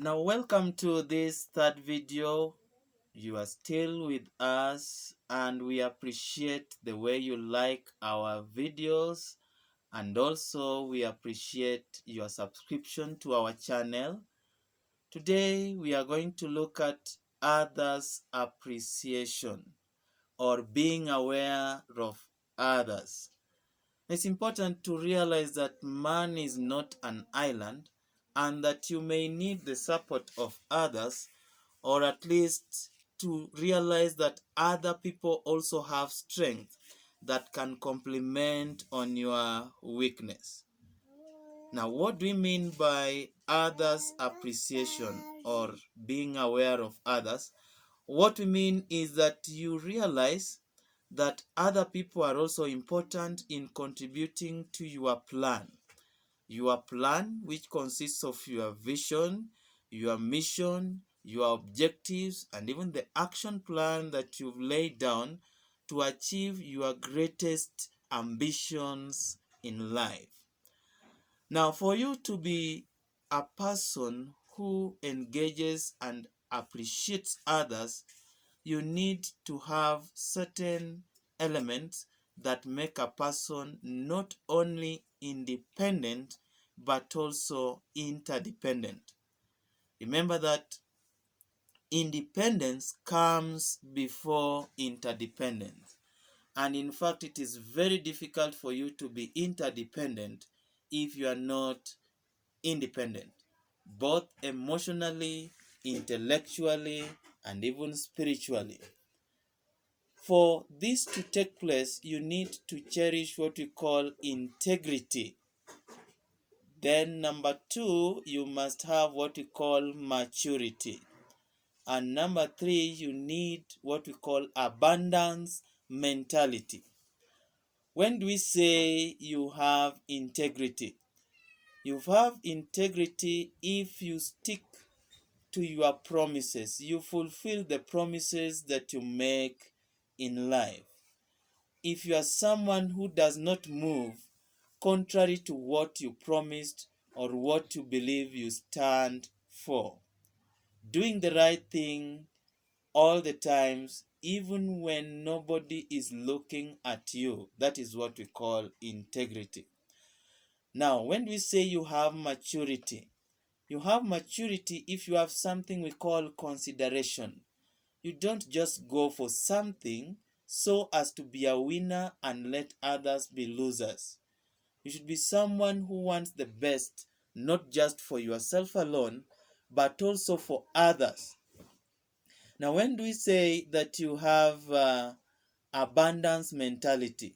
Now welcome to this third video. You are still with us and we appreciate the way you like our videos, and also we appreciate your subscription to our channel. Today we are going to look at others' appreciation or being aware of others. It's important to realize that man is not an island and that you may need the support of others, or at least to realize that other people also have strength that can complement on your weakness. Now, what do we mean by others' appreciation or being aware of others? What we mean is that you realize that other people are also important in contributing to your plan. Your plan, which consists of your vision, your mission, your objectives, and even the action plan that you've laid down to achieve your greatest ambitions in life. Now, for you to be a person who engages and appreciates others, you need to have certain elements that make a person not only independent but also interdependent. Remember that independence comes before interdependence. And in fact, it is very difficult for you to be interdependent if you are not independent, both emotionally, intellectually, and even spiritually. For this to take place, you need to cherish what we call integrity. Then number 2, you must have what we call maturity. And number 3, you need what we call abundance mentality. When we say you have integrity, you have integrity if you stick to your promises. You fulfill the promises that you make in life. If you are someone who does not move contrary to what you promised or what you believe you stand for, doing the right thing all the times, even when nobody is looking at you, that is what we call integrity. Now, when we say you have maturity if you have something we call consideration. You don't just go for something so as to be a winner and let others be losers. You should be someone who wants the best, not just for yourself alone, but also for others. Now, when do we say that you have abundance mentality?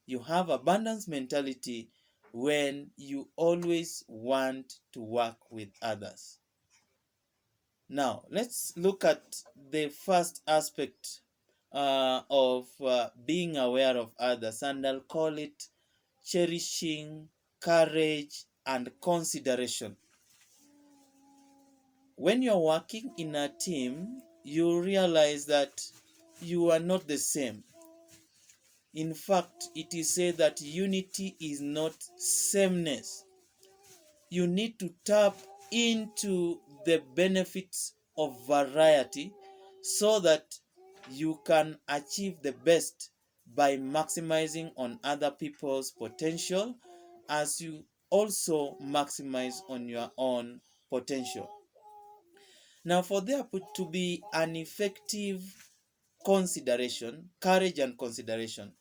You have abundance mentality when you always want to work with others. Now, let's look at the first aspect of being aware of others, and I'll call it cherishing courage and consideration. When you're working in a team, you realize that you are not the same. In fact, it is said that unity is not sameness. You need to tap into the benefits of variety so that you can achieve the best by maximizing on other people's potential as you also maximize on your own potential. Now, for there to be an effective consideration, courage and consideration,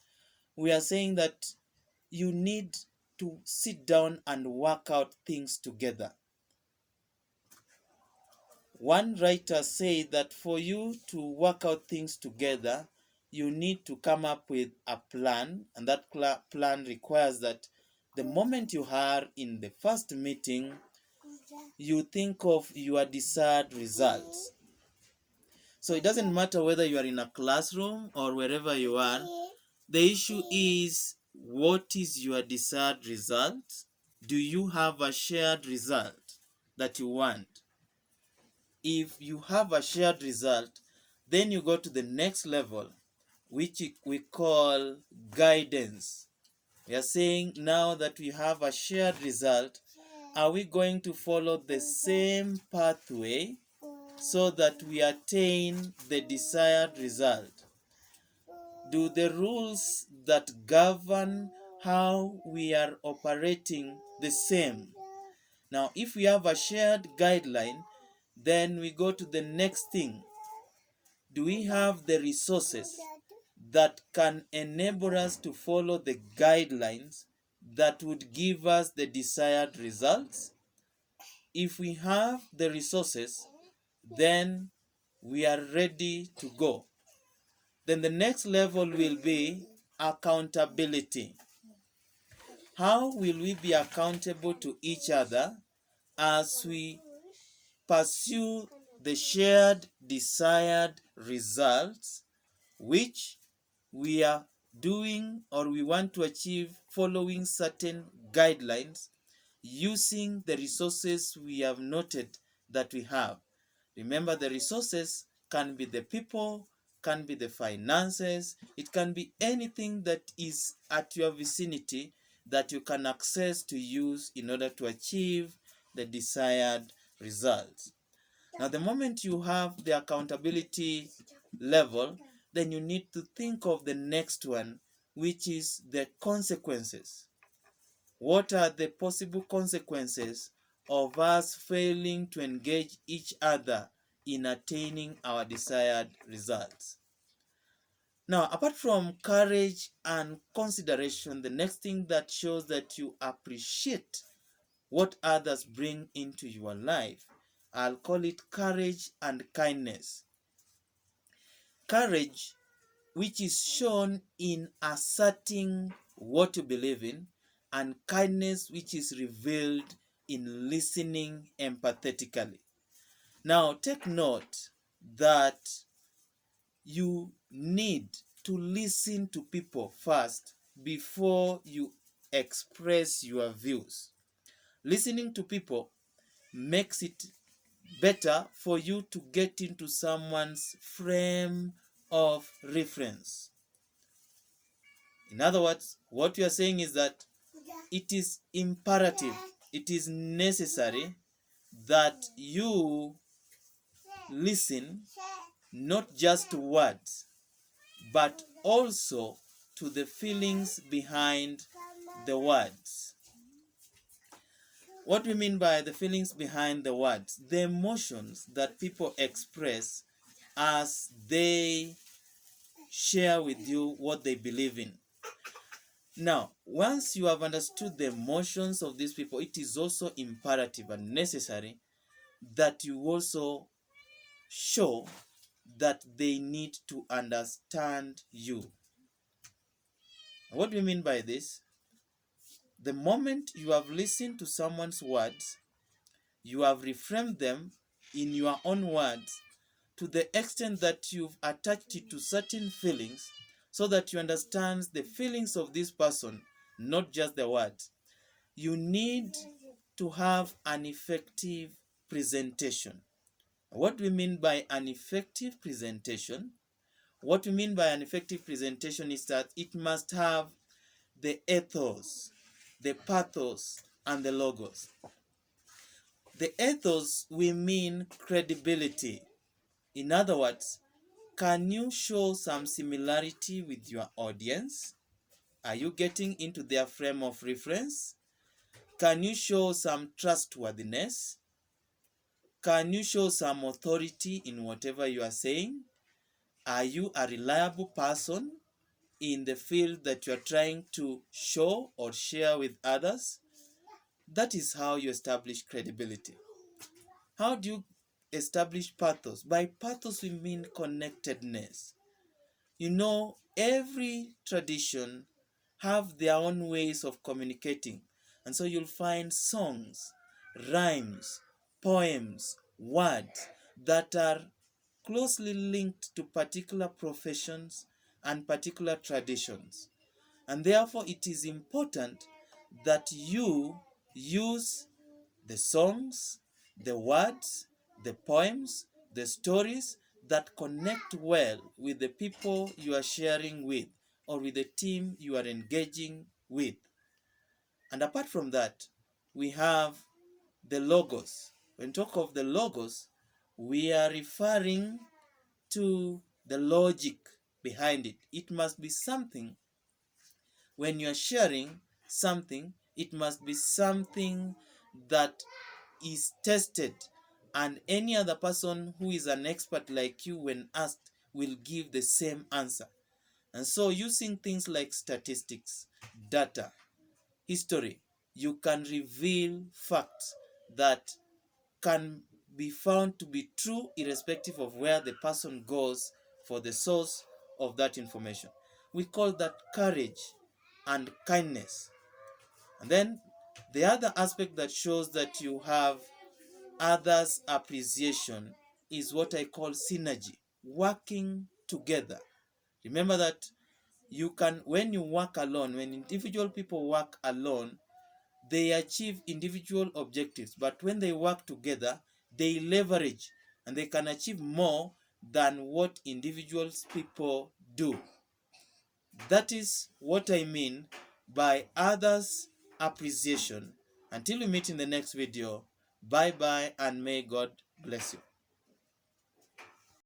we are saying that you need to sit down and work out things together. One writer said that for you to work out things together, you need to come up with a plan, and that plan requires that the moment you are in the first meeting, you think of your desired results. So it doesn't matter whether you are in a classroom or wherever you are. The issue is, what is your desired result? Do you have a shared result that you want? If you have a shared result, then you go to the next level, which we call guidance. We are saying now that we have a shared result, Are we going to follow the same pathway so that we attain the desired result? Do the rules that govern how we are operating the same? Now, if we have a shared guideline, then we go to the next thing. Do we have the resources that can enable us to follow the guidelines that would give us the desired results? If we have the resources, then we are ready to go. Then the next level will be accountability. How will we be accountable to each other as we pursue the shared desired results which we are doing or we want to achieve following certain guidelines using the resources we have noted that we have? Remember, the resources can be the people, can be the finances, it can be anything that is at your vicinity that you can access to use in order to achieve the desired results. Now, the moment you have the accountability level, then you need to think of the next one, which is the consequences. What are the possible consequences of us failing to engage each other in attaining our desired results? Now, apart from courage and consideration, the next thing that shows that you appreciate what others bring into your life, I'll call it courage and kindness. Courage, which is shown in asserting what you believe in, and kindness, which is revealed in listening empathetically. Now, take note that you need to listen to people first before you express your views. Listening to people makes it better for you to get into someone's frame of reference. In other words, what you are saying is that it is imperative, it is necessary that you listen not just to words, but also to the feelings behind the words. What we mean by the feelings behind the words, the emotions that people express as they share with you what they believe in. Now, once you have understood the emotions of these people, it is also imperative and necessary that you also show that they need to understand you. What do we mean by this? The moment you have listened to someone's words, you have reframed them in your own words to the extent that you've attached it to certain feelings so that you understand the feelings of this person, not just the words. You need to have an effective presentation. What do we mean by an effective presentation? What we mean by an effective presentation is that it must have the ethos, the pathos, and the logos. The ethos, we mean credibility. In other words, can you show some similarity with your audience? Are you getting into their frame of reference? Can you show some trustworthiness? Can you show some authority in whatever you are saying? Are you a reliable person in the field that you are trying to show or share with others? That is how you establish credibility. How do you establish pathos? By pathos, we mean connectedness. You know, every tradition have their own ways of communicating. And so you'll find songs, rhymes, poems, words that are closely linked to particular professions and particular traditions. And therefore, it is important that you use the songs, the words, the poems, the stories that connect well with the people you are sharing with or with the team you are engaging with. And apart from that, we have the logos. When talk of the logos, we are referring to the logic behind it. It must be something, when you are sharing something, it must be something that is tested, and any other person who is an expert like you, when asked, will give the same answer. And so using things like statistics, data, history, you can reveal facts that can be found to be true irrespective of where the person goes for the source of that information. We call that courage and kindness. And then the other aspect that shows that you have others' appreciation is what I call synergy, working together. Remember that you can, when you work alone, when individual people work alone, they achieve individual objectives, but when they work together, they leverage and they can achieve more than what individuals people do. That is what I mean by others' appreciation. Until we meet in the next video, bye bye and may God bless you.